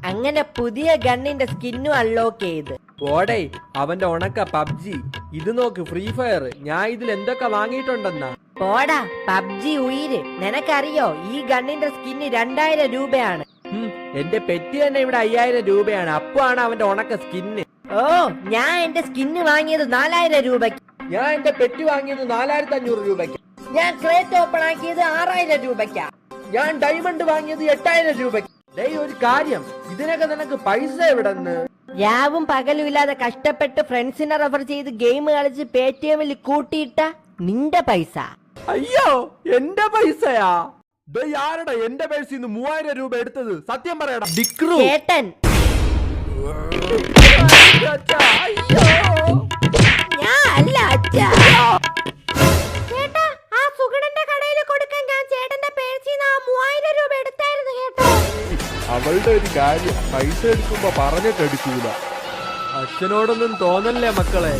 അങ്ങനെ പുതിയ ഗണ്ണിന്റെ സ്കിന്നും അൺലോക്ക് ചെയ്ത്. ഓടേ അവന്റെ ഉണക്ക പബ്ജി. ഇത് നോക്ക് ഫ്രീ ഫയർ. ഞാൻ ഇതിൽ എന്തൊക്കെ വാങ്ങിയിട്ടുണ്ടെന്നാ. പോടാ പബ്ജി ഉയിര്. നിനക്കറിയോ ഈ ഗണ്ണിന്റെ സ്കിന്ന് 2000 രൂപയാണ്. എന്റെ പെറ്റി തന്നെ ഇവിടെ 5000 രൂപയാണ്. അപ്പാണ് അവന്റെ ഉണക്ക സ്കിന്ന്. ഓ ഞാൻ എന്റെ സ്കിന്ന് വാങ്ങിയത് 4000 രൂപയ്ക്ക്. ഞാൻ എന്റെ പെറ്റി വാങ്ങിയത് 4500 രൂപയ്ക്ക്. ഞാൻ ക്രേറ്റ് ഓപ്പൺ ആക്കിയത് 6000 രൂപയ്ക്കാ. ഞാൻ ഡയമണ്ട് വാങ്ങിയത് 8000 രൂപയ്ക്ക്. ഒരു കാര്യം, ഇതിനൊക്കെ നിനക്ക് പൈസ എവിടെന്ന്? രാവും പകലും ഇല്ലാതെ കഷ്ടപ്പെട്ട് ഫ്രണ്ട്സിനെ റെഫർ ചെയ്ത് ഗെയിം കളിച്ച് പേടിഎമ്മിൽ കൂട്ടിയിട്ട നിന്റെ പൈസ. അയ്യോ എന്റെ പൈസയാ? ആരടാ എന്റെ പൈസയിൽ നിന്ന് 3000 രൂപ എടുത്തത്? സത്യം പറയടാ. ഡിക്രു ചേട്ടൻ. ഞാൻ അല്ല അച്ഛാ. ചേട്ടാ ആ സുഗണന്റെ കടയിൽ കൊടുക്കാൻ ഞാൻ ചേട്ടന്റെ പേഴ്സിൽ നിന്ന് 3000 രൂപ എടുത്തായിരുന്നു കേട്ടോ. അവളുടെ ഒരു കാര്യം, പൈസ എടുക്കുമ്പോ പറഞ്ഞിട്ട് എടുക്കൂല. അച്ഛനോടൊന്നും തോന്നല്ലേ മക്കളെ.